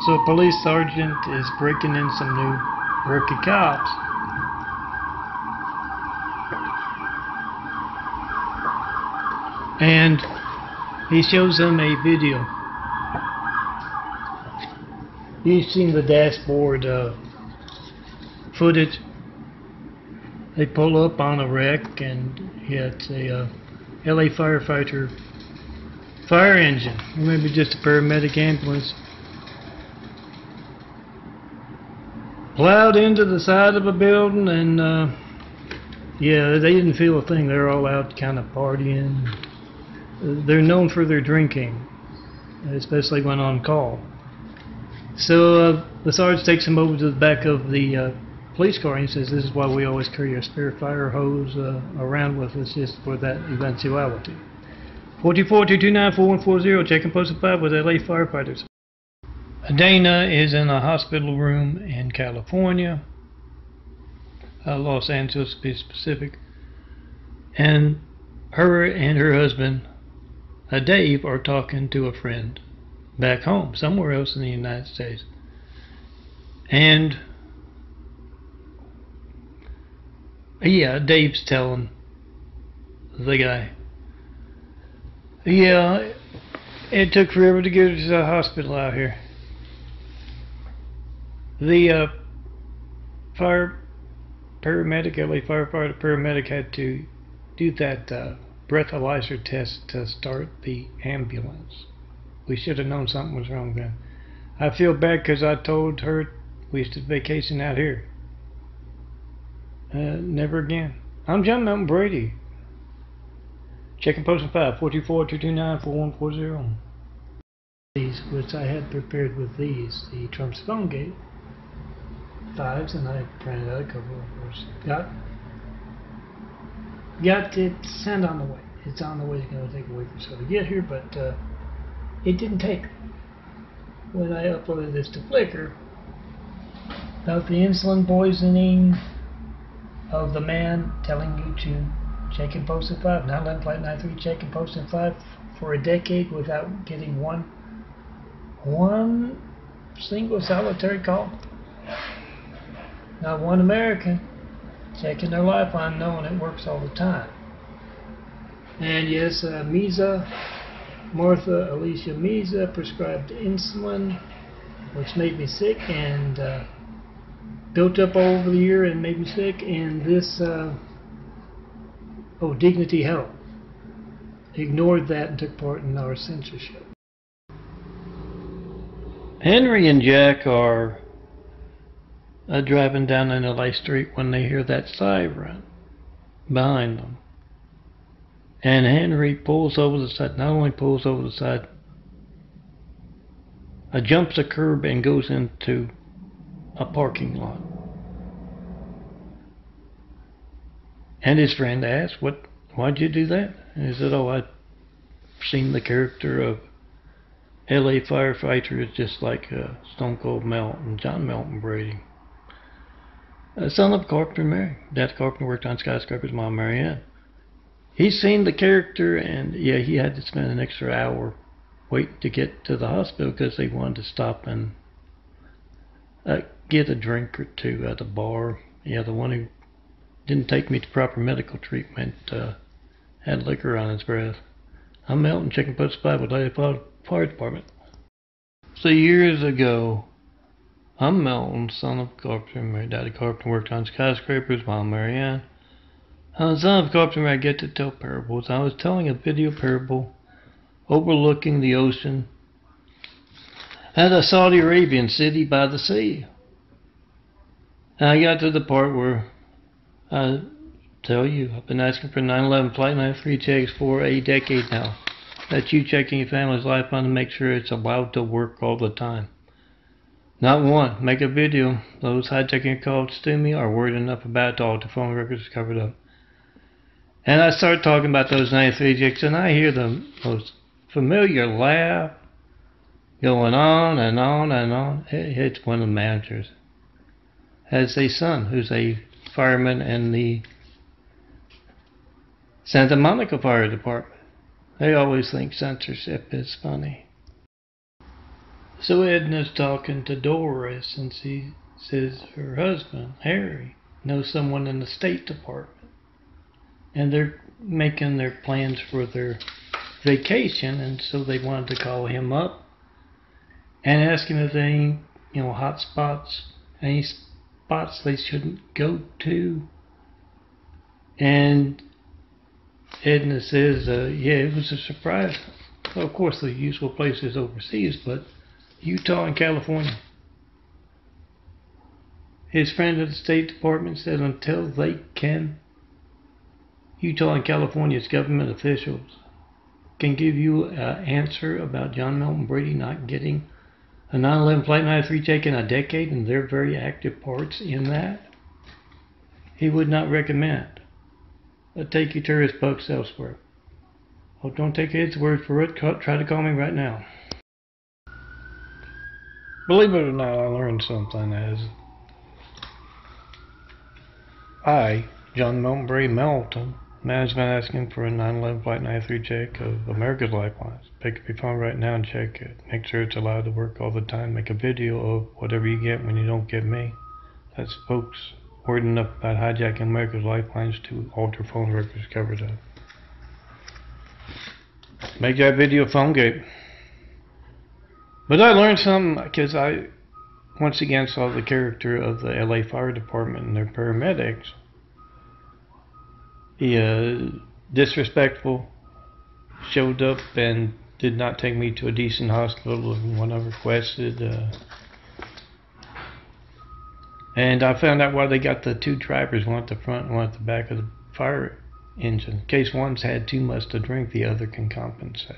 So a police sergeant is breaking in some new rookie cops. And he shows them a video. You've seen the dashboard footage. They pull up on a wreck, and it's a LA firefighter fire engine, or maybe just a paramedic ambulance, plowed into the side of a building, and yeah, they didn't feel a thing. They're all out kind of partying. They're known for their drinking, especially when on call. So the sergeant takes them over to the back of the police car, and he says, "This is why we always carry a spare fire hose around with us, just for that eventuality." 44-229-4140, checking posted 5 with LA firefighters. Dana is in a hospital room in California, Los Angeles to be specific, and her husband, Dave, are talking to a friend back home, somewhere else in the United States. And yeah, Dave's telling the guy, yeah, it took forever to get her to the hospital out here. The paramedic, LA firefighter paramedic, had to do that breathalyzer test to start the ambulance. We should have known something was wrong then. I feel bad because I told her we used to vacation out here. Never again. I'm John Mountain Brady. Checking posting 5, 424-229-4140. These, which I had prepared with these, the Trump's phone gate 5s, and I printed out a couple of course. Got it sent on the way. It's on the way. It's going to take a week or so to get here, but it didn't take. When I uploaded this to Flickr about the insulin poisoning of the man telling you to check and post at 5, 911 flight 93, check and post at 5 for a decade without getting one single solitary call. Not one American checking their lifeline knowing it works all the time. And yes, Martha Alicia Meza prescribed insulin, which made me sick, and built up all over the year and made me sick. And this Dignity Health ignored that and took part in our censorship. Henry and Jack are driving down an LA street when they hear that siren behind them. And Henry pulls over the side, not only pulls over the side, jumps a curb and goes into a parking lot. And his friend asks, why'd you do that? And he said, I've seen the character of LA firefighter is just like Stone Cold Melton, John Melton Brady. Son of Carpenter Mary. Dad Carpenter worked on skyscrapers, Mom Mary Ann. He's seen the character, and yeah, he had to spend an extra hour waiting to get to the hospital because they wanted to stop and get a drink or two at the bar. Yeah, the one who didn't take me to proper medical treatment had liquor on his breath. I'm Melton, checking post 5 with LA Fire Department. So years ago, I'm Melton, son of Carpenter Mary. Daddy Carpenter worked on skyscrapers, Mom Mary Ann. Son of Carpenter Mary, I get to tell parables. I was telling a video parable overlooking the ocean at a Saudi Arabian city by the sea. And I got to the part where I tell you, I've been asking for 911 Flight 93 checks for a decade now. That's you checking your family's lifeline to make sure it's allowed to work all the time. Not one. Make a video. Those hijacking calls to me are worried enough about it all. The phone records are covered up. And I start talking about those 93 checks, and I hear the most familiar laugh going on and on and on. It's one of the managers. Has a son who's a fireman in the Santa Monica Fire Department. They always think censorship is funny. So Edna's talking to Doris, and she says her husband, Harry, knows someone in the State Department. And they're making their plans for their vacation, and so they wanted to call him up and ask him if there any, hot spots, any spots they shouldn't go to. And Edna says, yeah, it was a surprise. Well, of course, the usual places overseas, but Utah and California. His friend at the State Department said until they can, Utah and California's government officials can give you an answer about John Melton Brady not getting a 9/11 Flight 93 check in a decade, and they're very active parts in that, he would not recommend take your tourist bucks elsewhere. Oh, don't take his word for it. Try to call me right now. Believe it or not, I learned something as John Melton Brady Melton, management asking for a 9/11 Flight 93 check of America's Lifelines. Pick up your phone right now and check it. Make sure it's allowed to work all the time. Make a video of whatever you get when you don't get me. That's folks word enough about hijacking America's Lifelines to alter phone records covered up. Make that video phone gate. But I learned something because I once again saw the character of the LA Fire Department and their paramedics. He disrespectful, showed up and did not take me to a decent hospital when I requested. And I found out why they got the two drivers, one at the front and one at the back of the fire engine. In case one's had too much to drink, the other can compensate.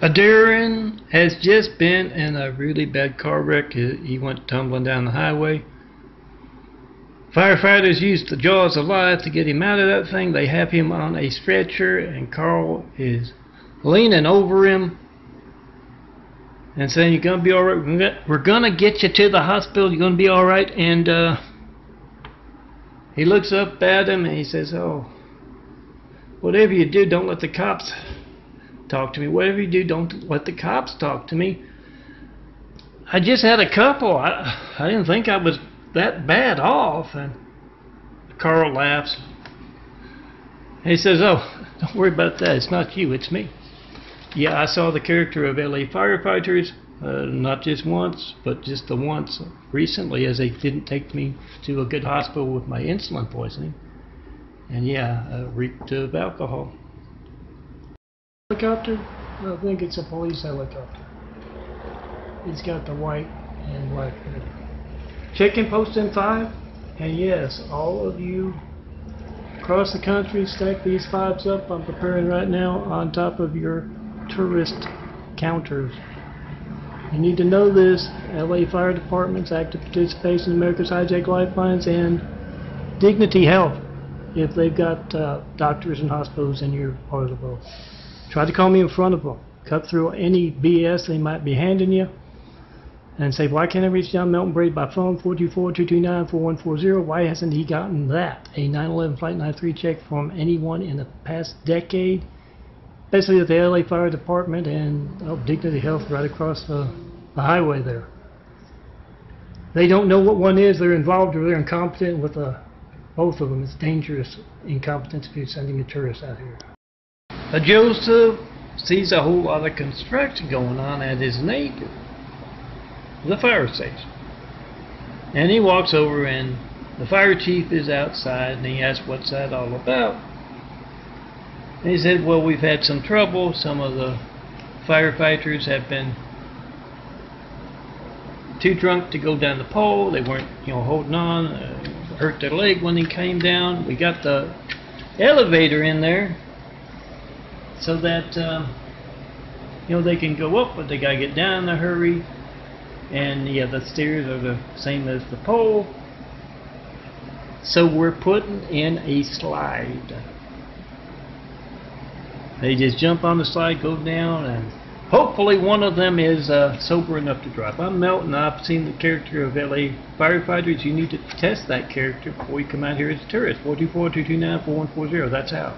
A Darren has just been in a really bad car wreck. He went tumbling down the highway. Firefighters used the jaws of life to get him out of that thing. They have him on a stretcher, and Carl is leaning over him and saying, "You're gonna be all right. We're gonna get you to the hospital. You're gonna be all right." And he looks up at him and he says, "Oh, whatever you do, don't let the cops talk to me. Whatever you do, don't let the cops talk to me. I just had a couple. I didn't think I was that bad off." And Carl laughs. He says, "Oh, don't worry about that. It's not you, it's me." Yeah, I saw the character of LA firefighters, not just once, but just the once recently, as they didn't take me to a good hospital with my insulin poisoning. And yeah, reeked of alcohol. Helicopter? I think it's a police helicopter. It's got the white and black hood. Check-in post in 5, and yes, all of you across the country, stack these 5s up. I'm preparing right now on top of your tourist counters. You need to know this: LA Fire Department's active participation in America's HIGHJACK Lifelines and Dignity Health if they've got doctors and hospitals in your part of the world. Try to call me in front of them. Cut through any BS they might be handing you and say, "Why can't I reach John Melton Brady by phone? 424-229-4140. Why hasn't he gotten that? A 9/11 Flight 93 check from anyone in the past decade?" Especially at the LA Fire Department and Dignity Health right across the highway there. They don't know what one is. They're involved or they're incompetent with both of them. It's dangerous incompetence if you're sending a tourist out here. Joseph sees a whole lot of construction going on at his neighbor, the fire station. And he walks over, and the fire chief is outside, and he asks, "What's that all about?" And he said, "Well, we've had some trouble. Some of the firefighters have been too drunk to go down the pole. They weren't, holding on. Hurt their leg when he came down. We got the elevator in there so that they can go up, but they gotta get down in a hurry. And yeah, the stairs are the same as the pole. So we're putting in a slide. They just jump on the slide, go down, and hopefully one of them is sober enough to drive." I'm Melton. I've seen the character of LA firefighters. You need to test that character before you come out here as a tourist. 424-229-4140. That's how.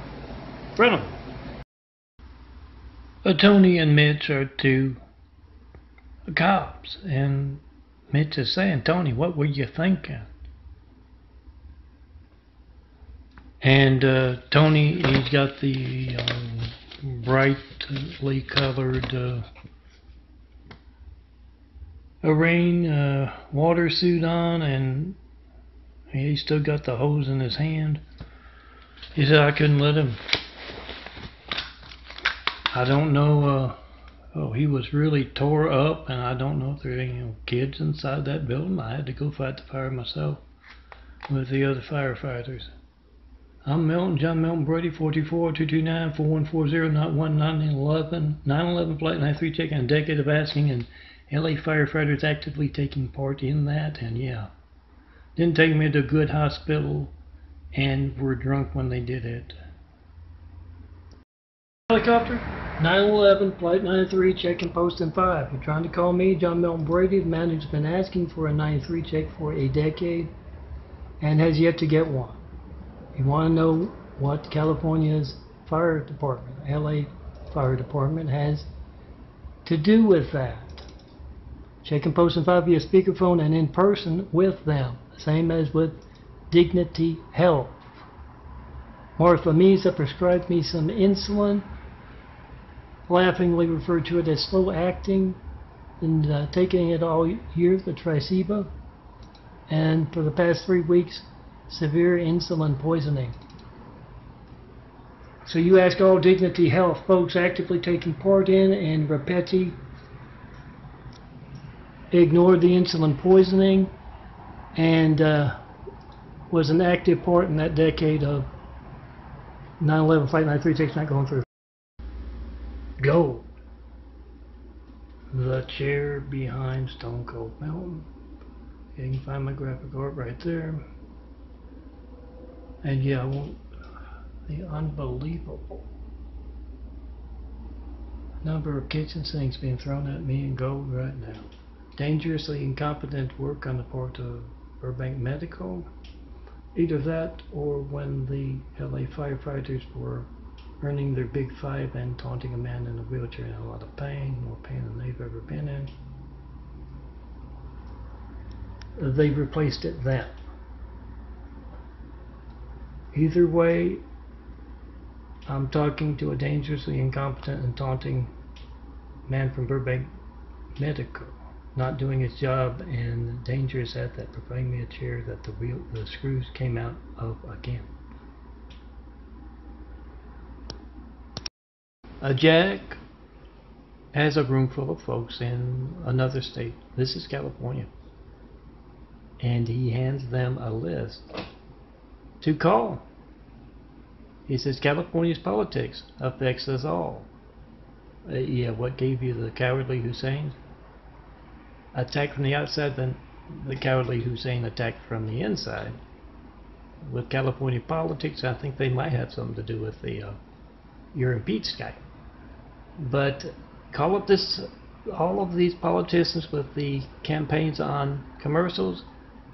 In front of them. Tony and Mitch are two cops. And Mitch is saying, Tony, what were you thinking? And Tony, he's got the brightly colored rain water suit on, and he still got the hose in his hand. He said I couldn't let him. I don't know. He was really tore up, and I don't know if there are any kids inside that building. I had to go fight the fire myself with the other firefighters. I'm Melton, John Melton Brady, 424-229-4140, not 1911, 911 flight 93 check, and a decade of asking, and LA firefighters actively taking part in that, and yeah. Didn't take me to a good hospital, and were drunk when they did it. Helicopter, 911, flight 93, checking post in 5. You're trying to call me, John Melton Brady. The manager's been asking for a 93 check for a decade, and has yet to get one. You want to know what California's fire department, LA Fire Department, has to do with that. Check and post in 5 via speakerphone and in person with them. Same as with Dignity Health. Martha Mesa prescribed me some insulin, laughingly referred to it as slow acting, and taking it all year, the Triceba, and for the past 3 weeks, severe insulin poisoning. So you ask all Dignity Health folks actively taking part in, and Rapetti ignored the insulin poisoning and was an active part in that decade of 9/11 Flight 93 checks not going through. Gold. The chair behind Stone Cold Mountain. You can find my graphic art right there. And yeah, I won't. The unbelievable number of kitchen sinks being thrown at me in gold right now. Dangerously incompetent work on the part of Burbank Medical. Either that or when the LA firefighters were earning their big five and taunting a man in a wheelchair in a lot of pain, more pain than they've ever been in. They replaced it then. Either way, I'm talking to a dangerously incompetent and taunting man from Burbank Medical, not doing his job and dangerous at that, providing me a chair that the screws came out of again. A Jack has a room full of folks in another state. This is California. And he hands them a list to call. He says, California's politics affects us all. Yeah, what gave you the cowardly Hussein? Attack from the outside, then the cowardly Hussein attacked from the inside. With California politics, I think they might have something to do with the you're impeached guy. But call up all of these politicians with the campaigns on commercials,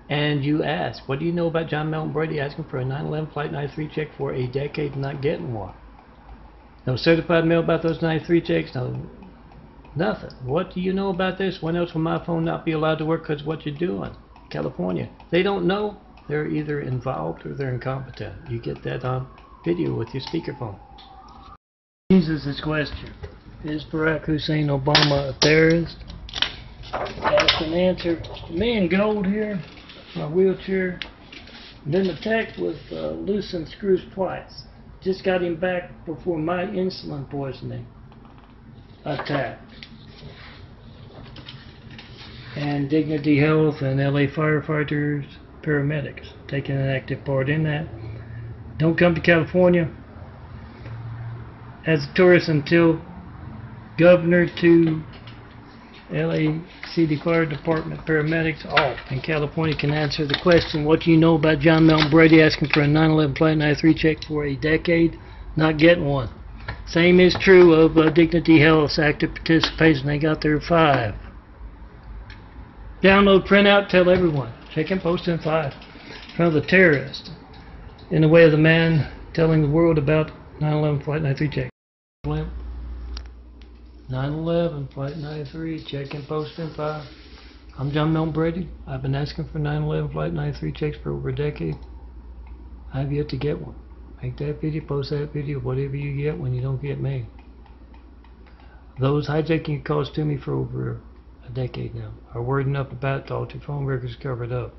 and you ask, what do you know about John Melton Brady asking for a 9/11 Flight 93 check for a decade and not getting one? No certified mail about those 93 checks, no, nothing. What do you know about this? When else will my phone not be allowed to work because what you're doing? California. They don't know. They're either involved or they're incompetent. You get that on video with your speakerphone. Jesus, this question. Is Barack Hussein Obama a terrorist? Ask and answer. Me in gold here, my wheelchair. Been attacked with loosened screws twice. Just got him back before my insulin poisoning attack. And Dignity Health and LA firefighters, paramedics, taking an active part in that. Don't come to California as a tourist until governor to LA City Fire Department paramedics, all in California, can answer the question, what do you know about John Melton Brady asking for a 9/11 Flight 93 check for a decade, not getting one? Same is true of Dignity Health's active participation. They got their 5. Download, print out, tell everyone. Check and post in 5. In front of the terrorist. In the way of the man telling the world about 9/11 Flight 93 check. 9/11, Flight 93, check-in post in 5. I'm John Milton Brady. I've been asking for 9/11 Flight 93 checks for over a decade. I've yet to get one. Make that video, post that video, whatever you get when you don't get me. Those hijacking calls to me for over a decade now are word enough about it to alter phone records covered up.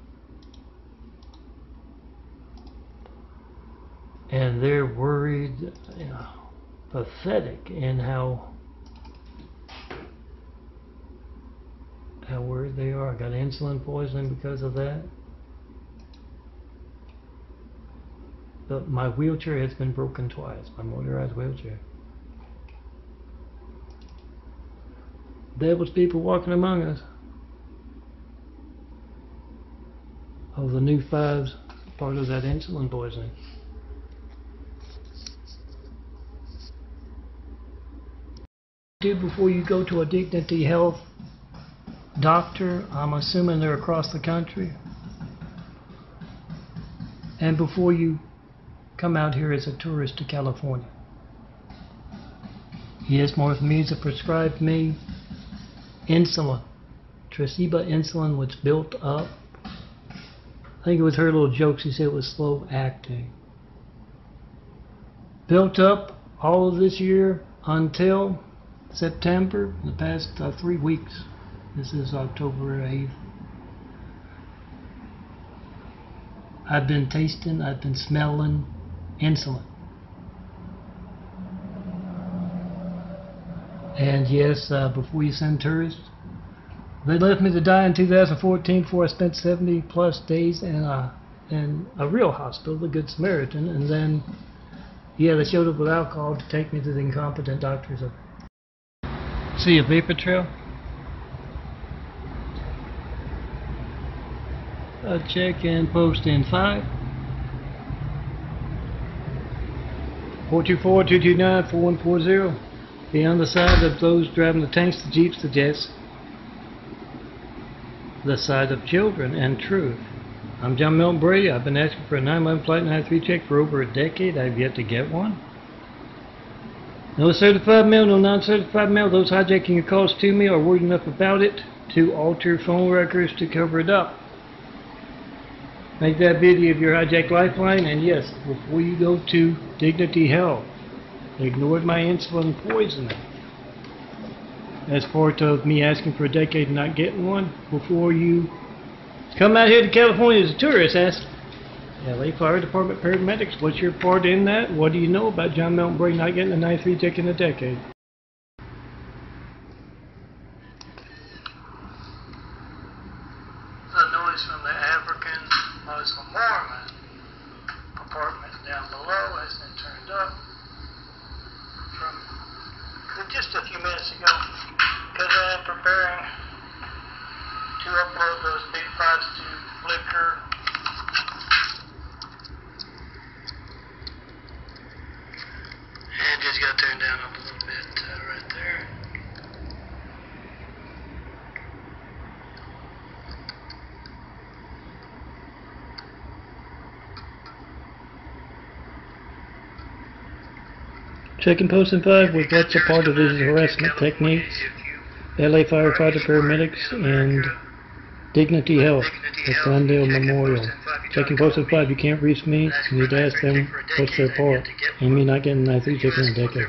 And they're worried, pathetic in how worried they are. I got insulin poisoning because of that. But my wheelchair has been broken twice, my motorized wheelchair. There was people walking among us. Oh, the new 5's part of that insulin poisoning. Do before you go to a Dignity Health doctor, I'm assuming they're across the country, and before you come out here as a tourist to California. Yes, Martha Meads prescribed me insulin, Tresiba insulin, which built up. I think it was her little joke. She said it was slow acting. Built up all of this year until September, the past 3 weeks. This is October 8th. I've been tasting, I've been smelling insulin. And yes, before you send tourists, they left me to die in 2014 before I spent 70 plus days in a real hospital, the Good Samaritan, and then, yeah, they showed up with alcohol to take me to the incompetent doctors. See a vapor trail? A check-in post in 5. 424-229-4140. Be on the side of those driving the tanks, the jeeps, the jets. The side of children and truth. I'm John Milton Brady. I've been asking for a 9/11 Flight 93 check for over a decade. I've yet to get one. No certified mail, no non-certified mail. Those hijacking your calls to me are word enough about it to alter phone records to cover it up. Make that video of your hijacked lifeline, and yes, before you go to Dignity Health, ignored my insulin poisoning. As part of me asking for a decade and not getting one, before you come out here to California as a tourist, ask LA Fire Department paramedics, what's your part in that? What do you know about John Milton Brady not getting a 93 check in a decade? The noise from the African Muslim Mormon compartment down below has been turned up from just a few minutes ago because I am preparing to upload those big files to Flickr. And just got turned down up a little bit right there. Check-in post in 5 with what's a part of his harassment techniques, LA Firefighter Paramedics, and Dignity Health at Glendale Memorial. Check-in post in 5, you can't reach me, you need to ask them what's their part, and me not getting a 93 check in a decade.